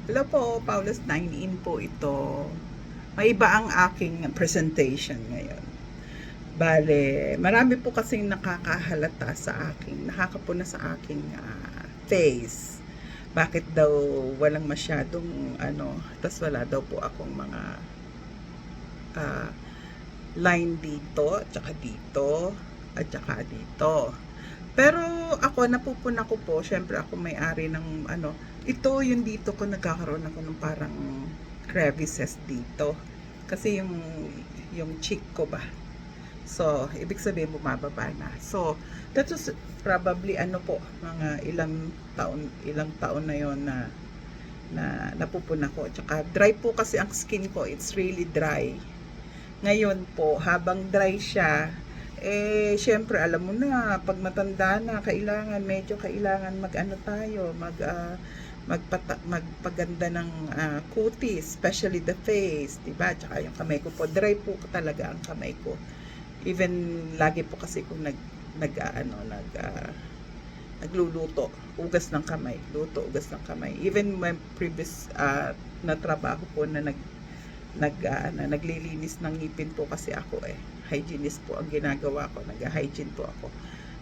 Hello po, Paulus Dine-In po ito. May iba ang aking presentation ngayon. Bale, marami po kasing nakakahalata sa akin, nakakapuna sa aking face. Bakit daw walang masyadong tas wala daw po akong mga ah, line dito, at saka dito, at saka dito. Pero ako, napupuna ko po, syempre ako may-ari ng ito yung dito ko nagkakaroon ako ng parang crevices dito. Kasi yung cheek ko ba. So, ibig sabihin bumababa na. So, that was probably po, mga ilang taon na yon na napupuna ko. Tsaka dry po kasi ang skin ko, it's really dry. Ngayon po, habang dry siya, syempre alam mo na, pag matanda na, medyo kailangan tayo, magpaganda ng cuties, especially the face, diba? Tsaka yung kamay ko po, dry po talaga ang kamay ko. Even lagi po kasi kung nagluluto, ugas ng kamay, ugas ng kamay. Even my previous na trabaho po na naglilinis ng ngipin po kasi ako hygienist po ang ginagawa ko, nag-hygiene po ako.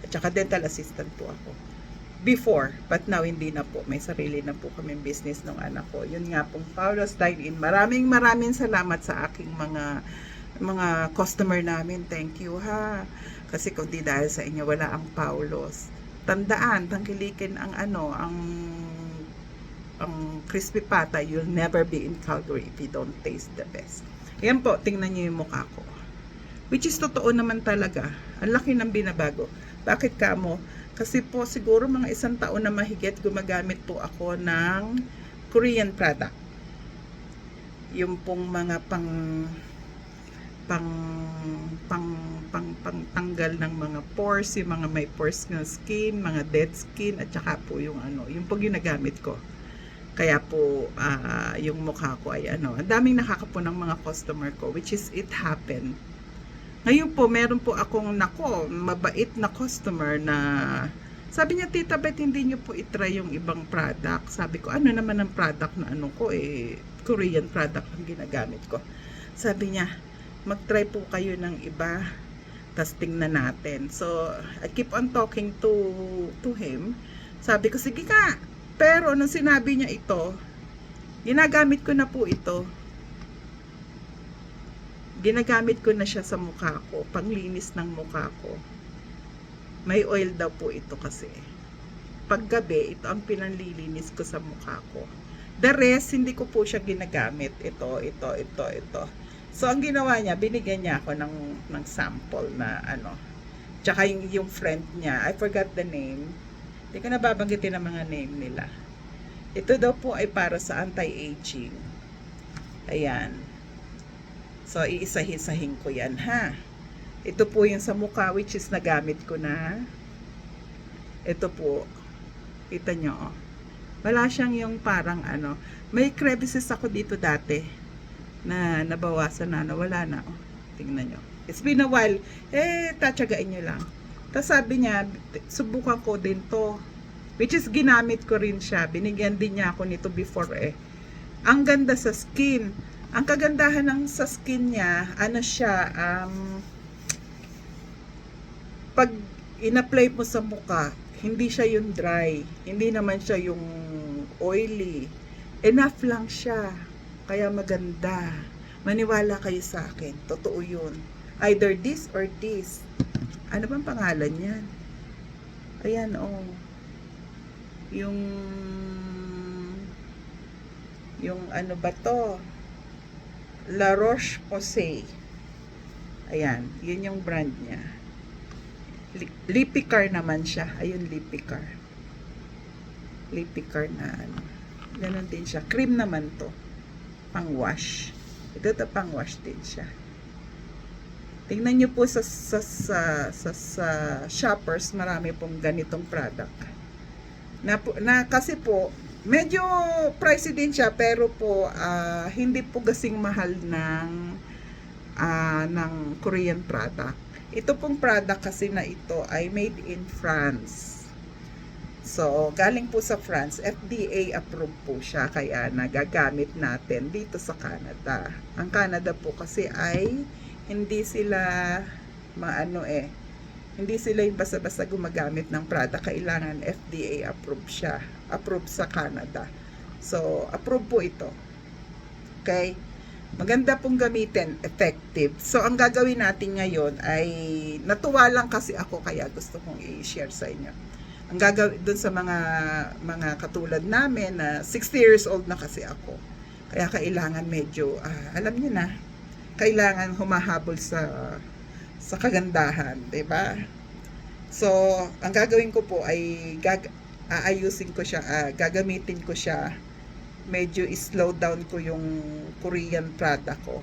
At saka dental assistant po ako. Before, but now hindi na po. May sarili na po kami business ng anak ko. Yun nga pong Paulus Dine-In. Maraming salamat sa aking mga customer namin. Thank you ha. Kasi kung di dahil sa inyo wala ang Paulos. Tandaan, tangkilikin ang crispy pata, you'll never be in Calgary if you don't taste the best. Ayan po, tingnan niyo yung mukha ko. Which is totoo naman talaga. Ang laki ng binabago. Bakit kamo? Kasi po siguro mga 1 taon na mahigit gumagamit po ako ng Korean product. Yung pong mga tanggal ng mga pores, yung mga may pores na skin, mga dead skin, at saka po yung yung pong ginagamit ko. Kaya po yung mukha ko ay ang daming nakakapunang mga customer ko, which is it happened. Ngayon po, meron po akong mabait na customer na sabi niya, Tita Bet, hindi niyo po itry yung ibang product. Sabi ko, ano naman ang product na ko Korean product ang ginagamit ko. Sabi niya, mag-try po kayo ng iba, tas tingnan natin. So, I keep on talking to him. Sabi ko, sige ka. Pero nung sinabi niya ito, ginagamit ko na po ito. Ginagamit ko na siya sa mukha ko, panglinis ng mukha ko. May oil daw po ito kasi. Paggabi, ito ang pinanlilinis ko sa mukha ko. The rest, hindi ko po siya ginagamit. Ito. So, ang ginawa niya, binigyan niya ako ng sample na Tsaka yung friend niya, I forgot the name. Hindi ko nababanggitin ang mga name nila. Ito daw po ay para sa anti-aging. Ayan. So, iisa-hisahin ko yan, ha? Ito po yung sa mukha, which is nagamit ko na. Ito po. Kita nyo, oh. Wala siyang yung parang may crevices ako dito dati na nabawasan na, wala na, oh. Tingnan nyo. It's been a while. Tatsagain nyo lang. Tapos sabi niya, subukan ko din to. Which is ginamit ko rin siya. Binigyan din niya ako nito before Ang ganda sa skin. Ang kagandahan ng sa skin niya, siya, pag in-apply mo sa mukha, hindi siya yung dry. Hindi naman siya yung oily. Enough lang siya. Kaya maganda. Maniwala kayo sa akin. Totoo yun. Either this or this. Ano bang pangalan yan? Ayan, oh. Yung ano ba to? La Roche-Posay. Ayan, yun yung brand niya. Lipicar naman siya. Ayun, Lipicar. Lipicar na Ganon din siya. Cream naman to. Pang wash. Ito pang wash din siya. Tingnan nyo po sa shoppers, marami pong ganitong product. Kasi po, medyo pricey din siya, pero po hindi po kasing mahal ng Korean product. Ito pong product kasi na ito ay made in France. So, galing po sa France, FDA approved po siya, kaya nagagamit natin dito sa Canada. Ang Canada po kasi ay hindi sila hindi sila yung basta-basta gumagamit ng product, kailangan FDA approved siya, approved sa Canada. So, approved po ito. Okay? Maganda pong gamitin, effective. So, ang gagawin natin ngayon ay, natuwa lang kasi ako kaya gusto kong i-share sa inyo. Ang gagawin dun sa mga katulad namin na 60 years old na kasi ako. Kaya kailangan medyo, alam niyo na, kailangan humahabol sa kagandahan, 'di ba? So, ang gagawin ko po ay aayusin ko siya, gagamitin ko siya, medyo slow down ko yung Korean product ko.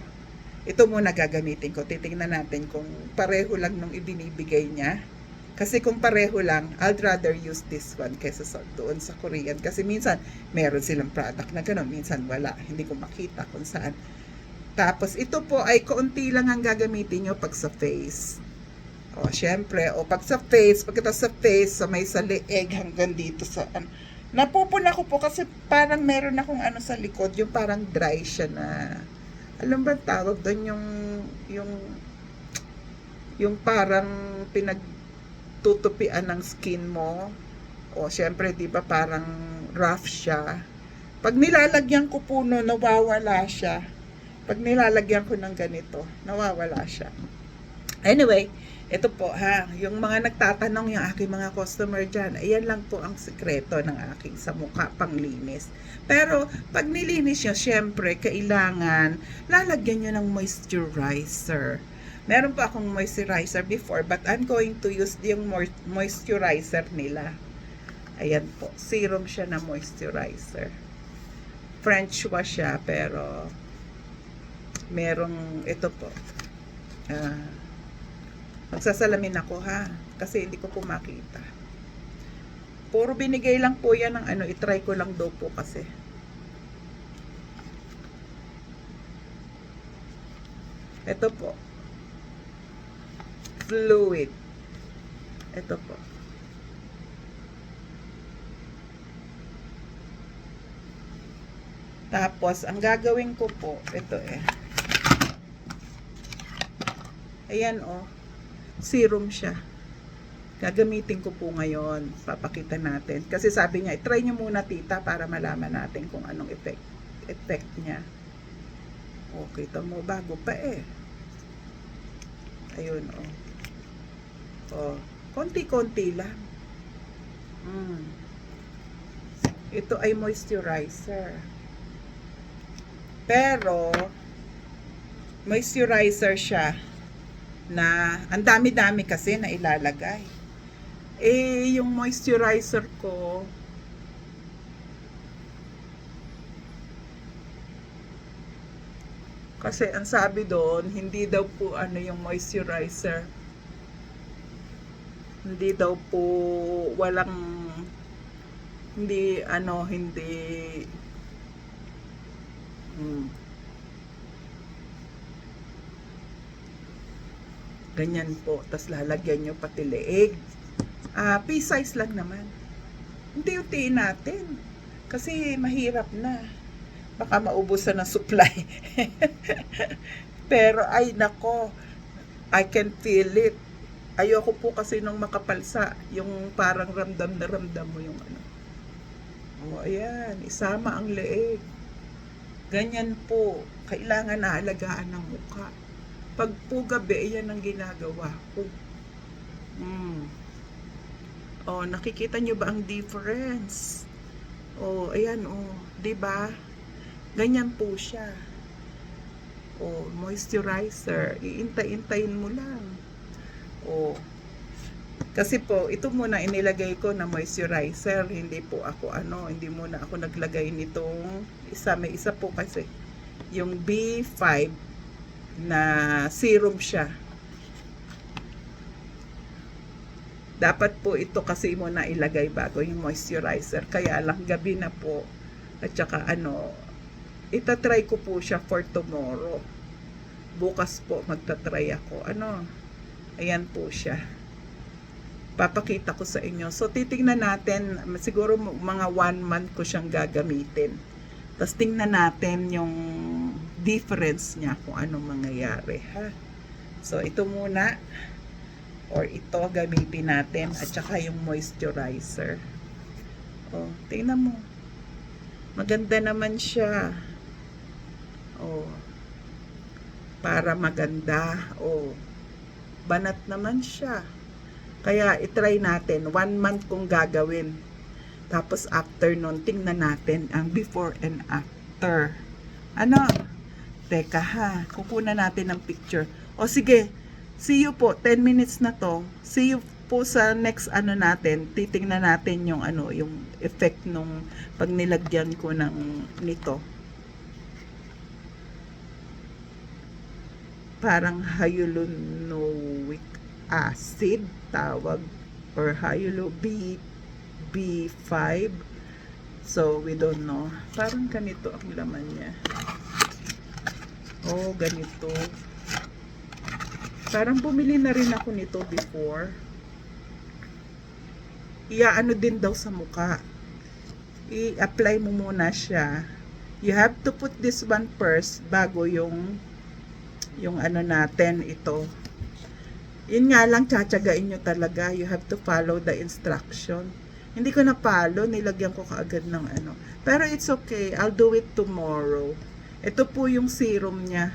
Ito muna gagamitin ko. Titingnan natin kung pareho lang nung ibinibigay niya. Kasi kung pareho lang, I'd rather use this one kaysa doon sa Korean. Kasi minsan, meron silang product na gano'n. Minsan wala. Hindi ko makita kung saan. Tapos, ito po ay kaunti lang ang gagamitin nyo pag sa face. O, syempre. O, pag sa face, pagkatapos sa face, sa may sa leeg hanggang dito sa napupuna ko po kasi parang meron akong sa likod, yung parang dry siya na, alam ba tawag doon, yung parang pinagtutupian ng skin mo. O syempre, di ba parang rough siya. Pag nilalagyan ko po no, nawawala siya. Pag nilalagyan ko ng ganito, nawawala siya. Anyway, ito po yung mga nagtatanong, yung aking mga customer dyan, ayan lang po ang sekreto ng aking sa mukha panglinis. Pero pag nilinis nyo, syempre, kailangan lalagyan nyo ng moisturizer. Meron pa akong moisturizer before, but I'm going to use yung moisturizer nila. Ayan po, serum siya na moisturizer. French wash siya, pero merong ito po. Magsasalamin ako kasi hindi ko po makita. Puro binigay lang po yan ng i-try ko lang daw po kasi. Ito po. Fluid. Ito po. Tapos, ang gagawin ko po, ito ayan serum siya. Gagamitin ko po ngayon. Papakita natin. Kasi sabi niya, try nyo muna tita para malaman natin kung anong effect niya. O, kita mo, bago pa Ayun, konti-konti lang. Ito ay moisturizer. Pero, moisturizer siya na ang dami-dami kasi na ilalagay. Yung moisturizer ko, kasi ang sabi doon, hindi daw po yung moisturizer. Hindi daw po hindi ganyan po. Tapos lalagyan nyo pati leeg. Pea size lang naman. Unti-untiin natin. Kasi mahirap na. Baka maubusan ng supply. Pero ay nako, I can feel it. Ayoko po kasi nung makapalsa. Yung parang ramdam na ramdam mo yung ayan. Isama ang leeg. Ganyan po. Kailangan naalagaan ng mukha. Pag po gabi, yan ang ginagawa ko. Nakikita nyo ba ang difference? Ayan, 'di ba? Ganyan po siya. Moisturizer. Iintay-intayin mo lang. Kasi po, ito muna inilagay ko na moisturizer. Hindi po ako hindi muna ako naglagay nitong may isa po kasi. Yung B5 na serum siya. Dapat po ito kasi muna ilagay bago yung moisturizer. Kaya lang gabi na po. At saka itatry ko po siya for tomorrow. Bukas po magtatry ako. Ayan po siya. papakita ko sa inyo. So titingnan natin, siguro mga 1 month ko siyang gagamitin. Tapos tingnan natin yung difference niya kung anong mangyayari, ha. So ito muna, or ito gamitin natin, at saka yung moisturizer. Oh, tingnan mo. Maganda naman siya. Oh. Para maganda. Oh. Banat naman siya. Kaya itry natin, 1 month kong gagawin. Tapos after nun, tingnan natin ang before and after. Ano? Teka ha, kukunan natin ng picture. O sige, see you po, 10 minutes na to. See you po sa next ano natin. Titingnan natin yung ano, yung effect nung pag nilagyan ko ng nito. Parang hyaluronic acid tawag, or B5. So we don't know, parang ganito ang laman niya. Oh, ganito. Parang bumili na rin ako nito before. Iaano din daw sa mukha, i-apply mo muna siya. You have to put this one first bago yung ano natin, ito. Yun nga lang, tsatsagain nyo talaga. You have to follow the instruction. Hindi ko na follow, nilagyan ko kaagad ng ano. Pero it's okay, I'll do it tomorrow. Ito po yung serum niya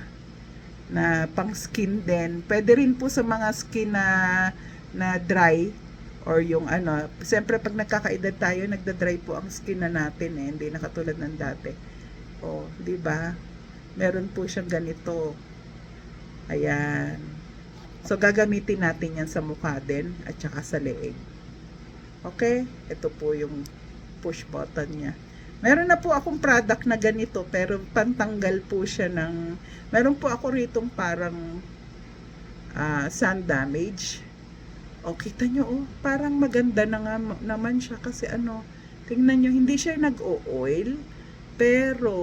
na pang skin din. Pwede rin po sa mga skin na dry, or yung ano. Siyempre pag nagkakaedad tayo, nagda-dry po ang skin na natin eh. Hindi na katulad ng dati. Oh, di ba? Meron po siyang ganito. Ayan. So, gagamitin natin yan sa mukha din at saka sa leeg. Okay? Ito po yung push button niya. Meron na po akong product na ganito, pero pantanggal po siya ng... Meron po ako ritong parang sun damage. O, kita nyo, oh, parang maganda na nga naman siya kasi ano, tingnan nyo, hindi siya nag-o-oil, pero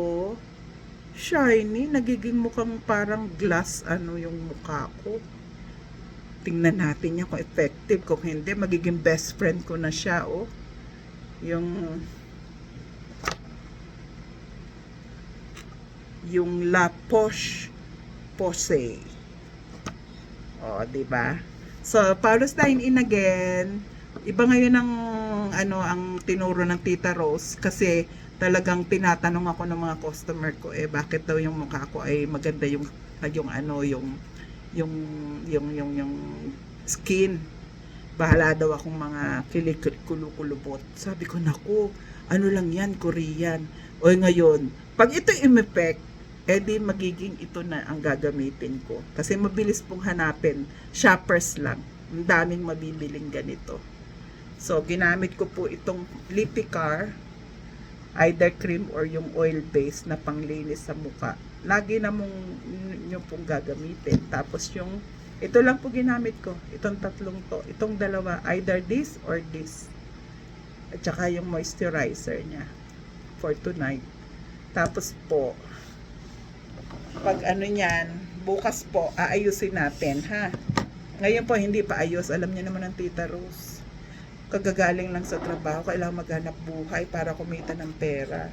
shiny, nagiging mukhang parang glass ano yung mukha ko. Tingnan natin yan kung effective. Kung hindi, magiging best friend ko na siya, oh. Yung La Poche. Oh, diba? So, Paulus Dine in again. Iba ngayon ang ano, ang tinuro ng Tita Rose kasi talagang tinatanong ako ng mga customer ko, bakit daw yung mukha ko ay maganda yung skin. Bahala daw akong mga kulukulubot. Sabi ko, naku, ano lang yan, Korean. O ngayon, pag ito im-effect, di magiging ito na ang gagamitin ko. Kasi mabilis pong hanapin. Shoppers lang. Ang daming mabibiling ganito. So, ginamit ko po itong Lipicar, either cream or yung oil base na panglinis sa mukha. Lagi na mong nyo pong gagamitin. Tapos yung, ito lang po ginamit ko. Itong tatlong to. Itong dalawa, either this or this. At saka yung moisturizer niya for tonight. Tapos po, pag ano niyan, bukas po, aayusin natin, ha? Ngayon po, hindi pa ayos. Alam niyo naman ang Tita Rose. Kagagaling lang sa trabaho, kailangan maghanap buhay para kumita ng pera.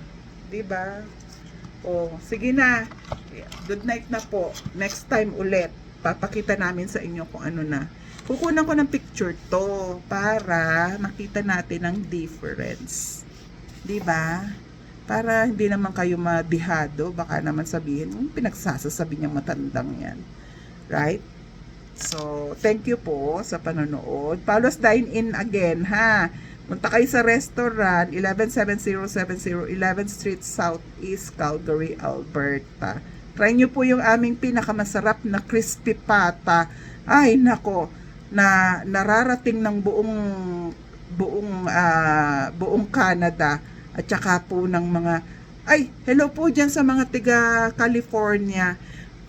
Diba? Oh, sige na. Good night na po. Next time ulit, papakita namin sa inyo kung ano na. Kukunan ko ng picture to para makita natin ang difference. 'Di ba? Para hindi naman kayo madihado, baka naman sabihin, pinagsasasabi niya matandang 'yan. Right? So, thank you po sa panonood. Paulus Dine In again, ha. Punta kayo sa restaurant, 11770 11th Street Southeast, Calgary, Alberta. Try nyo po yung aming pinakamasarap na crispy pata. Ay, nako, na nararating ng buong Canada at saka po ng mga, ay, hello po dyan sa mga tiga California.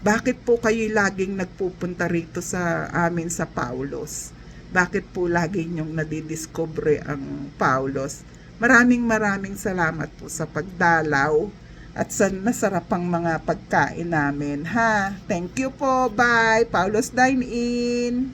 Bakit po kayo laging nagpupunta rito sa amin sa Paulos? Bakit po lagi nyong nadidiscover ang Paulos? Maraming salamat po sa pagdalaw at sa nasarapang mga pagkain namin, ha. Thank you po. Bye. Paulos Dine In.